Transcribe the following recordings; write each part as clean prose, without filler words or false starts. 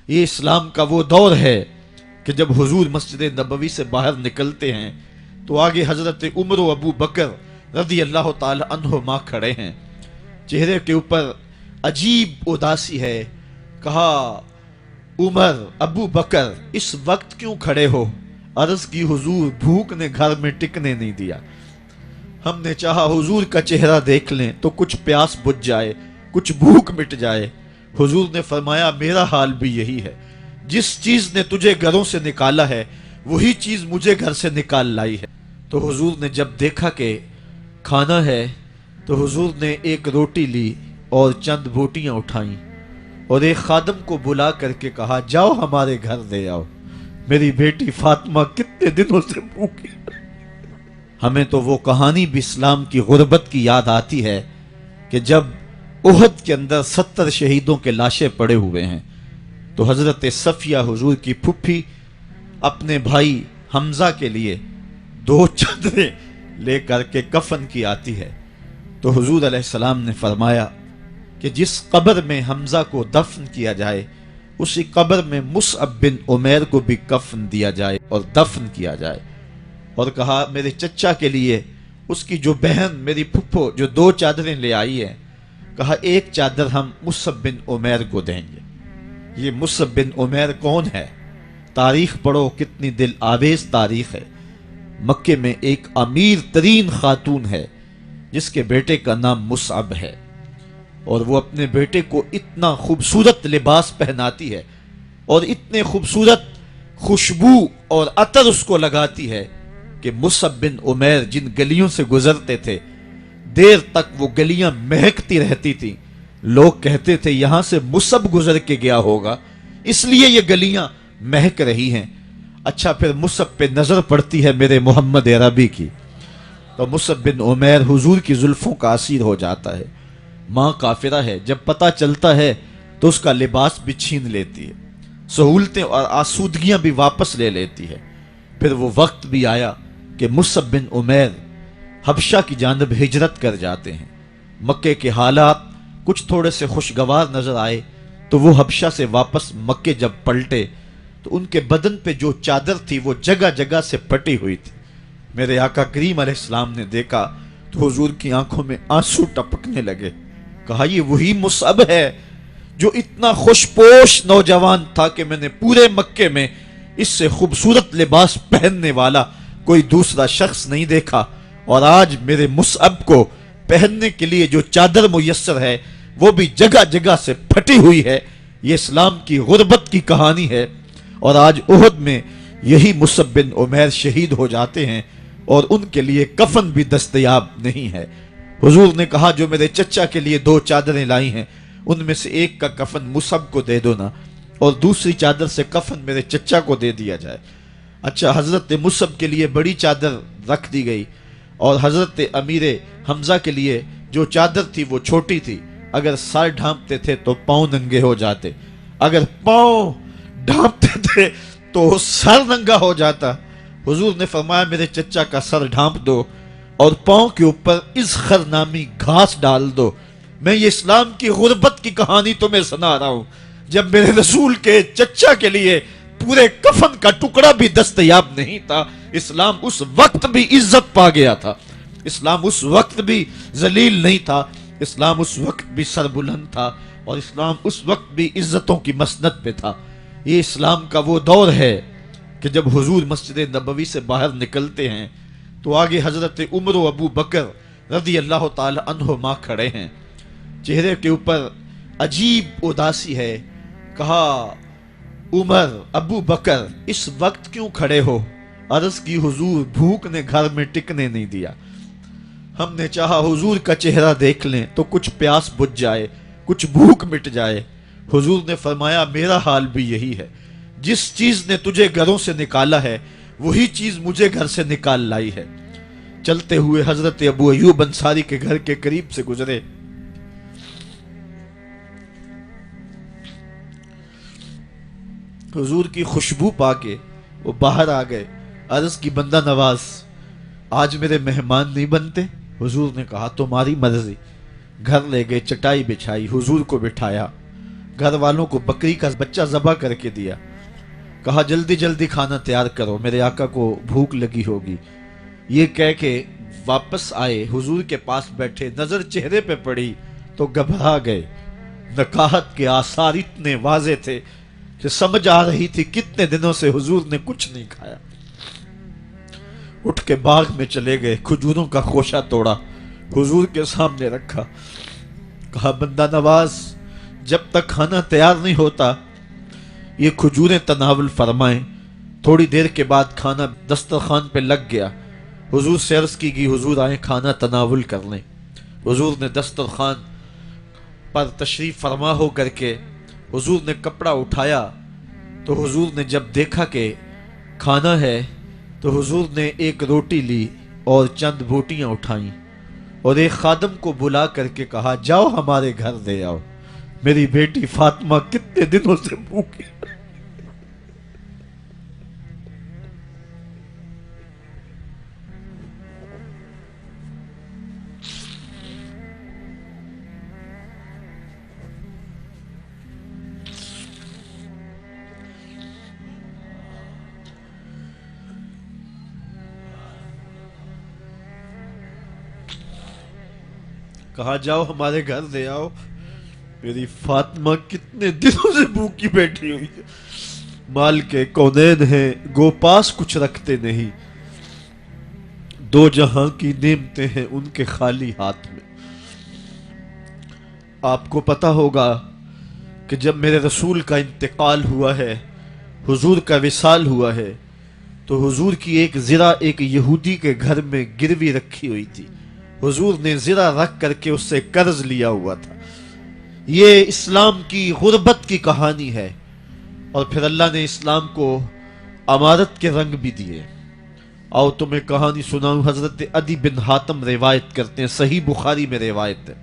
یہ اسلام کا وہ دور ہے کہ جب حضور مسجد نبوی سے باہر نکلتے ہیں تو آگے حضرت عمر و ابو بکر رضی اللہ تعالی عنہما کھڑے ہیں. چہرے کے اوپر عجیب اداسی ہے. کہا عمر ابو بکر اس وقت کیوں کھڑے ہو؟ عرض کی حضور بھوک نے گھر میں ٹکنے نہیں دیا. ہم نے چاہا حضور کا چہرہ دیکھ لیں تو کچھ پیاس بجھ جائے، کچھ بھوک مٹ جائے. حضور نے فرمایا میرا حال بھی یہی ہے. جس چیز نے تجھے گھروں سے نکالا ہے وہی چیز مجھے گھر سے نکال لائی ہے. تو حضور نے جب دیکھا کہ کھانا ہے تو حضور نے ایک روٹی لی اور چند بوٹیاں اٹھائیں اور ایک خادم کو بلا کر کے کہا جاؤ ہمارے گھر دے آؤ، میری بیٹی فاطمہ کتنے دنوں سے بھوکی. ہمیں تو وہ کہانی بھی اسلام کی غربت کی یاد آتی ہے کہ جب احد کے اندر 70 شہیدوں کے لاشیں پڑے ہوئے ہیں تو حضرت صفیہ حضور کی پھپھی اپنے بھائی حمزہ کے لیے 2 چادریں لے کر کے کفن کی آتی ہے. تو حضور علیہ السلام نے فرمایا کہ جس قبر میں حمزہ کو دفن کیا جائے اسی قبر میں مصعب بن عمیر کو بھی کفن دیا جائے اور دفن کیا جائے. اور کہا میرے چچا کے لیے اس کی جو بہن میری پھپھو جو 2 چادریں لے آئی ہے، کہا ایک چادر ہم مصعب بن عمیر کو دیں گے. یہ مصعب بن عمیر کون ہے؟ تاریخ پڑھو، کتنی دل آویز تاریخ ہے. مکے میں ایک امیر ترین خاتون ہے جس کے بیٹے کا نام مصعب ہے، اور وہ اپنے بیٹے کو اتنا خوبصورت لباس پہناتی ہے اور اتنے خوبصورت خوشبو اور عطر اس کو لگاتی ہے کہ مصعب بن عمیر جن گلیوں سے گزرتے تھے دیر تک وہ گلیاں مہکتی رہتی تھی. لوگ کہتے تھے یہاں سے مصعب گزر کے گیا ہوگا اس لیے یہ گلیاں مہک رہی ہیں. اچھا پھر مصعب پہ نظر پڑتی ہے میرے محمد عربی کی تو مصعب بن عمیر حضور کی زلفوں کا اسیر ہو جاتا ہے. ماں کافرہ ہے، جب پتہ چلتا ہے تو اس کا لباس بھی چھین لیتی ہے، سہولتیں اور آسودگیاں بھی واپس لے لیتی ہے. پھر وہ وقت بھی آیا کہ مصعب بن عمیر حبشہ کی جانب ہجرت کر جاتے ہیں. مکے کے حالات کچھ تھوڑے سے خوشگوار نظر آئے تو وہ حبشہ سے واپس مکے جب پلٹے تو ان کے بدن پہ جو چادر تھی وہ جگہ جگہ سے پھٹی ہوئی تھی. میرے آقا کریم علیہ السلام نے دیکھا تو حضور کی آنکھوں میں آنسو ٹپکنے لگے. کہا یہ وہی مصعب ہے جو اتنا خوش پوش نوجوان تھا کہ میں نے پورے مکے میں اس سے خوبصورت لباس پہننے والا کوئی دوسرا شخص نہیں دیکھا، اور آج میرے مصعب کو پہننے کے لیے جو چادر میسر ہے وہ بھی جگہ جگہ سے پھٹی ہوئی ہے. یہ اسلام کی غربت کی کہانی ہے. اور آج احد میں یہی مصعب بن عمیر شہید ہو جاتے ہیں اور ان کے لیے کفن بھی دستیاب نہیں ہے. حضور نے کہا جو میرے چچا کے لیے 2 چادریں لائی ہیں ان میں سے ایک کا کفن مصعب کو دے دو نا، اور دوسری چادر سے کفن میرے چچا کو دے دیا جائے. اچھا حضرت مصعب کے لیے بڑی چادر رکھ دی گئی اور حضرت امیر حمزہ کے لیے جو چادر تھی وہ چھوٹی تھی. اگر سر ڈھانپتے تھے تو پاؤں ننگے ہو جاتے، اگر پاؤں ڈھانپتے تھے تو سر ننگا ہو جاتا. حضور نے فرمایا میرے چچا کا سر ڈھانپ دو اور پاؤں کے اوپر اذخر نامی گھاس ڈال دو. میں یہ اسلام کی غربت کی کہانی تمہیں سنا رہا ہوں. جب میرے رسول کے چچا کے لیے پورے کفن کا ٹکڑا بھی دستیاب نہیں تھا، اسلام اس وقت بھی عزت پا گیا تھا. اسلام اس وقت بھی ذلیل نہیں تھا. اسلام اس وقت بھی سربلند تھا اور اسلام اس وقت بھی عزتوں کی مسند پہ تھا. یہ اسلام کا وہ دور ہے کہ جب حضور مسجد نبوی سے باہر نکلتے ہیں تو آگے حضرت عمر و ابو بکر رضی اللہ تعالی عنہما کھڑے ہیں. چہرے کے اوپر عجیب اداسی ہے. کہا عمر ابو بکر اس وقت کیوں کھڑے ہو؟ عرض کی حضور بھوک نے گھر میں ٹکنے نہیں دیا. ہم نے چاہا حضور کا چہرہ دیکھ لیں تو کچھ پیاس بجھ جائے، کچھ بھوک مٹ جائے. حضور نے فرمایا میرا حال بھی یہی ہے. جس چیز نے تجھے گھروں سے نکالا ہے وہی چیز مجھے گھر سے نکال لائی ہے. چلتے ہوئے حضرت ابو ایوب انصاری کے گھر کے قریب سے گزرے. حضور کی خوشبو پا کے وہ باہر آ گئے. عرض کی بندہ نواز آج میرے مہمان نہیں بنتے؟ حضور نے کہا تمہاری مرضی. گھر لے گئے، چٹائی بچھائی، حضور کو بٹھایا، گھر والوں کو بکری کا بچہ ذبح کر کے دیا، کہا جلدی جلدی کھانا تیار کرو، میرے آقا کو بھوک لگی ہوگی۔ یہ کہہ کے واپس آئے، حضور کے پاس بیٹھے، نظر چہرے پہ پڑی تو گھبرا گئے۔ نکاحت کے آثار اتنے واضح تھے کہ سمجھ آ رہی تھی کتنے دنوں سے حضور نے کچھ نہیں کھایا۔ اٹھ کے باغ میں چلے گئے، کھجوروں کا خوشہ توڑا، حضور کے سامنے رکھا، کہا بندہ نواز جب تک کھانا تیار نہیں ہوتا یہ کھجوریں تناول فرمائیں۔ تھوڑی دیر کے بعد کھانا دسترخوان پہ لگ گیا، حضور سے عرض کی گئی حضور آئیں کھانا تناول کر لیں۔ حضور نے دسترخوان پر تشریف فرما ہو کر کے حضور نے کپڑا اٹھایا تو حضور نے جب دیکھا کہ کھانا ہے تو حضور نے ایک روٹی لی اور چند بوٹیاں اٹھائیں اور ایک خادم کو بلا کر کے کہا جاؤ ہمارے گھر دے آؤ، میری بیٹی فاطمہ کتنے دنوں سے بھوکی۔ کہا جاؤ ہمارے گھر دے آؤ، میری فاطمہ کتنے دنوں سے بھوکی بیٹھی ہوئی ہے۔ مال کے کونین ہیں گو پاس کچھ رکھتے نہیں، دو جہاں کی نعمتیں ہیں ان کے خالی ہاتھ میں۔ آپ کو پتا ہوگا کہ جب میرے رسول کا انتقال ہوا ہے، حضور کا وصال ہوا ہے، تو حضور کی ایک زرہ ایک یہودی کے گھر میں گروی رکھی ہوئی تھی، حضور نے زرہ رکھ کر کے اس سے قرض لیا ہوا تھا۔ یہ اسلام کی غربت کی کہانی ہے، اور پھر اللہ نے اسلام کو امارت کے رنگ بھی دیے۔ آؤ تمہیں کہانی سناؤں، حضرت عدی بن حاتم روایت کرتے ہیں، صحیح بخاری میں روایت ہے۔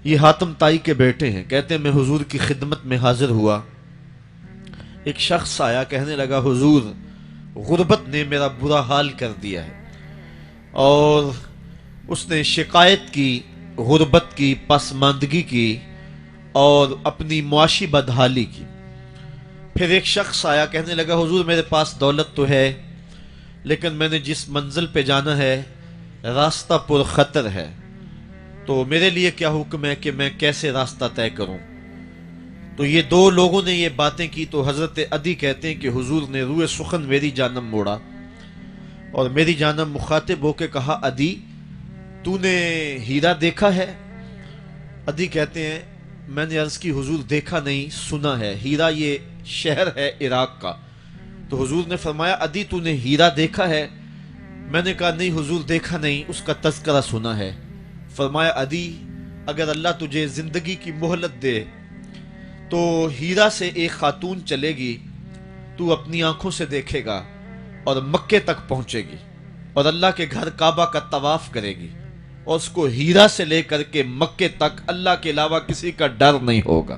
یہ حاتم تائی کے بیٹے ہیں، کہتے ہیں میں حضور کی خدمت میں حاضر ہوا، ایک شخص آیا کہنے لگا حضور غربت نے میرا برا حال کر دیا ہے، اور اس نے شکایت کی غربت کی، پسماندگی کی اور اپنی معاشی بدحالی کی۔ پھر ایک شخص آیا کہنے لگا حضور میرے پاس دولت تو ہے لیکن میں نے جس منزل پہ جانا ہے راستہ پر خطر ہے، تو میرے لیے کیا حکم ہے کہ میں کیسے راستہ طے کروں؟ تو یہ دو لوگوں نے یہ باتیں کی تو حضرت عدی کہتے ہیں کہ حضور نے روئے سخن میری جانب موڑا اور میری جانب مخاطب ہو کے کہا عدی تو نے ہیرا دیکھا ہے؟ عدی کہتے ہیں میں نے عرض کی حضور دیکھا نہیں، سنا ہے، ہیرا یہ شہر ہے عراق کا۔ تو حضور نے فرمایا عدی تو نے ہیرا دیکھا ہے؟ میں نے کہا نہیں حضور دیکھا نہیں، اس کا تذکرہ سنا ہے۔ فرمایا عدی اگر اللہ تجھے زندگی کی مہلت دے تو ہیرا سے ایک خاتون چلے گی، تو اپنی آنکھوں سے دیکھے گا اور مکے تک پہنچے گی اور اللہ کے گھر کعبہ کا طواف کرے گی، اور اس کو ہیرا سے لے کر کے مکے تک اللہ کے علاوہ کسی کا ڈر نہیں ہوگا۔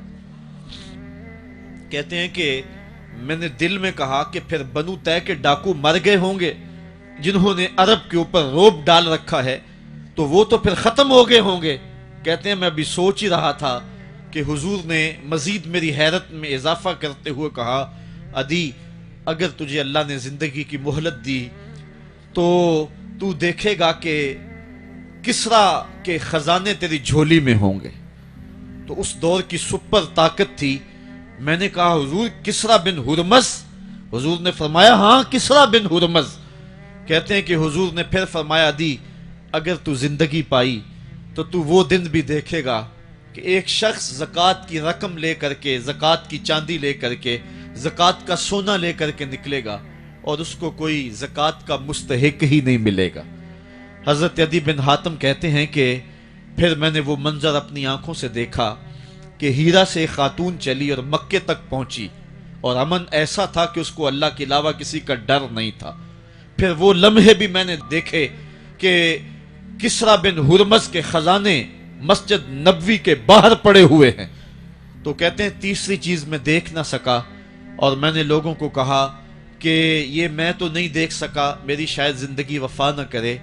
کہتے ہیں کہ میں نے دل میں کہا کہ پھر بنو طے کے ڈاکو مر گئے ہوں گے جنہوں نے عرب کے اوپر روب ڈال رکھا ہے، تو وہ تو پھر ختم ہو گئے ہوں گے۔ کہتے ہیں میں ابھی سوچ ہی رہا تھا کہ حضور نے مزید میری حیرت میں اضافہ کرتے ہوئے کہا عدی اگر تجھے اللہ نے زندگی کی مہلت دی تو تو دیکھے گا کہ کسرا کے خزانے تیری جھولی میں ہوں گے۔ تو اس دور کی سپر طاقت تھی۔ میں نے کہا حضور کسرا بن ہرمز؟ حضور نے فرمایا ہاں کسرا بن ہرمز۔ کہتے ہیں کہ حضور نے پھر فرمایا عدی اگر تو زندگی پائی تو تو وہ دن بھی دیکھے گا کہ ایک شخص زکوٰۃ کی رقم لے کر کے، زکوٰۃ کی چاندی لے کر کے، زکوٰۃ کا سونا لے کر کے نکلے گا اور اس کو کوئی زکوٰۃ کا مستحق ہی نہیں ملے گا۔ حضرت عدی بن حاتم کہتے ہیں کہ پھر میں نے وہ منظر اپنی آنکھوں سے دیکھا کہ ہیرا سے خاتون چلی اور مکے تک پہنچی اور امن ایسا تھا کہ اس کو اللہ کے علاوہ کسی کا ڈر نہیں تھا۔ پھر وہ لمحے بھی میں نے دیکھے کہ کسرا بن ہرمز کے خزانے مسجد نبوی کے باہر پڑے ہوئے ہیں۔ تو کہتے ہیں تیسری چیز میں دیکھ نہ سکا اور میں نے لوگوں کو کہا کہ یہ میں تو نہیں دیکھ سکا، میری شاید زندگی وفا نہ کرے،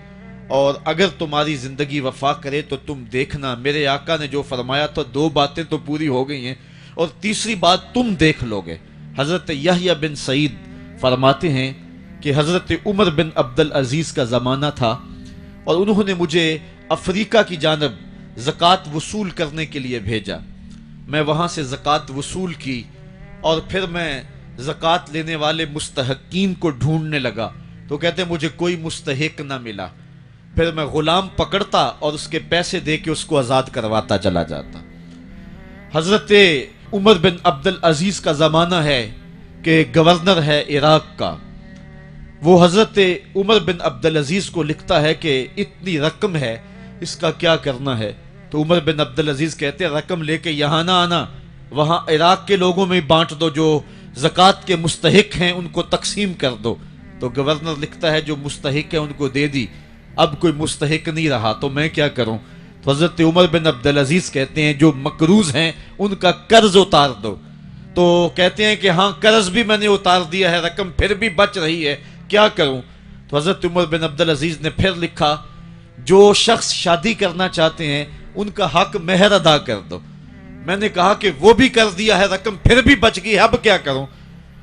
اور اگر تمہاری زندگی وفا کرے تو تم دیکھنا، میرے آقا نے جو فرمایا تھا دو باتیں تو پوری ہو گئی ہیں، اور تیسری بات تم دیکھ لو گے۔ حضرت یحییٰ بن سعید فرماتے ہیں کہ حضرت عمر بن عبدالعزیز کا زمانہ تھا اور انہوں نے مجھے افریقہ کی جانب زکوٰۃ وصول کرنے کے لیے بھیجا۔ میں وہاں سے زکوٰۃ وصول کی اور پھر میں زکوٰۃ لینے والے مستحقین کو ڈھونڈنے لگا، تو کہتے ہیں مجھے کوئی مستحق نہ ملا۔ پھر میں غلام پکڑتا اور اس کے پیسے دے کے اس کو آزاد کرواتا چلا جاتا۔ حضرت عمر بن عبدالعزیز کا زمانہ ہے کہ گورنر ہے عراق کا، وہ حضرت عمر بن عبدالعزیز کو لکھتا ہے کہ اتنی رقم ہے، اس کا کیا کرنا ہے؟ تو عمر بن عبدالعزیز کہتے ہیں رقم لے کے یہاں نہ آنا، وہاں عراق کے لوگوں میں بانٹ دو، جو زکوٰۃ کے مستحق ہیں ان کو تقسیم کر دو۔ تو گورنر لکھتا ہے جو مستحق ہیں ان کو دے دی، اب کوئی مستحق نہیں رہا تو میں کیا کروں؟ تو حضرت عمر بن عبدالعزیز کہتے ہیں جو مقروض ہیں ان کا قرض اتار دو۔ تو کہتے ہیں کہ ہاں قرض بھی میں نے اتار دیا ہے، رقم پھر بھی بچ رہی ہے، کیا کروں؟ تو حضرت عمر بن عبدالعزیز نے پھر لکھا جو شخص شادی کرنا چاہتے ہیں ان کا حق مہر ادا کر دو۔ میں نے کہا کہ وہ بھی کر دیا ہے، رقم پھر بھی بچ گئی، اب کیا کروں؟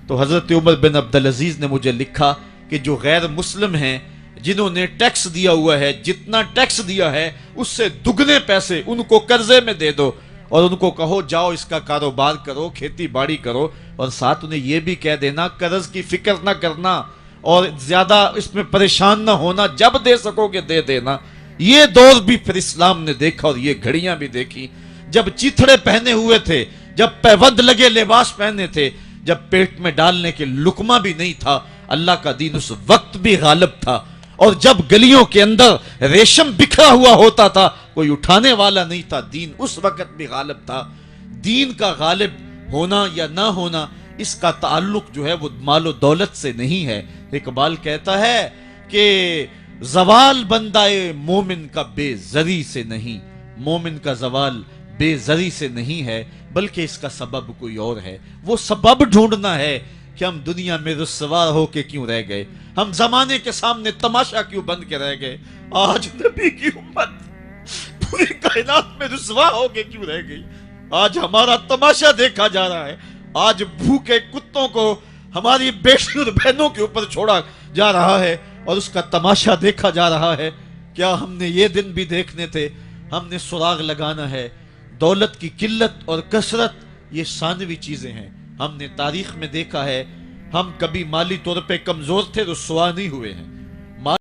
تو حضرت عمر بن عبدالعزیز نے مجھے لکھا کہ جو غیر مسلم ہیں جنہوں نے ٹیکس دیا ہوا ہے، جتنا ٹیکس دیا ہے اس سے دگنے پیسے ان کو قرضے میں دے دو اور ان کو کہو جاؤ اس کا کاروبار کرو، کھیتی باڑی کرو، اور ساتھ انہیں یہ بھی کہہ دینا قرض کی فکر نہ کرنا اور زیادہ اس میں پریشان نہ ہونا، جب دے سکو گے دے دینا۔ یہ دور بھی پھر اسلام نے دیکھا اور یہ گھڑیاں بھی دیکھی، جب چیتھڑے پہنے ہوئے تھے، جب پیوند لگے لباس پہنے تھے، جب پیٹ میں ڈالنے کے لقمہ بھی نہیں تھا، اللہ کا دین اس وقت بھی غالب تھا۔ اور جب گلیوں کے اندر ریشم بکھرا ہوا ہوتا تھا، کوئی اٹھانے والا نہیں تھا، دین اس وقت بھی غالب تھا۔ دین کا غالب ہونا یا نہ ہونا اس کا تعلق جو ہے وہ مال و دولت سے نہیں ہے۔ اقبال کہتا ہے کہ زوال بندہ مومن کا بے زری سے نہیں، مومن کا زوال بے زری سے نہیں ہے بلکہ اس کا سبب کوئی اور ہے۔ وہ سبب ڈھونڈنا ہے کہ ہم دنیا میں رسوا ہو کے کیوں رہ گئے، ہم زمانے کے سامنے تماشا کیوں بن کے رہ گئے، آج نبی کی امت پوری کائنات میں رسوا ہو کے کیوں رہ گئی، آج ہمارا تماشا دیکھا جا رہا ہے، آج بھوکے کتوں کو ہماری بیٹیوں اور بہنوں کے اوپر چھوڑا جا رہا ہے اور اس کا تماشا دیکھا جا رہا ہے۔ کیا ہم نے یہ دن بھی دیکھنے تھے؟ ہم نے سراغ لگانا ہے۔ دولت کی قلت اور کثرت یہ ثانوی چیزیں ہیں، ہم نے تاریخ میں دیکھا ہے، ہم کبھی مالی طور پہ کمزور تھے، رسوا نہیں ہوئے ہیں۔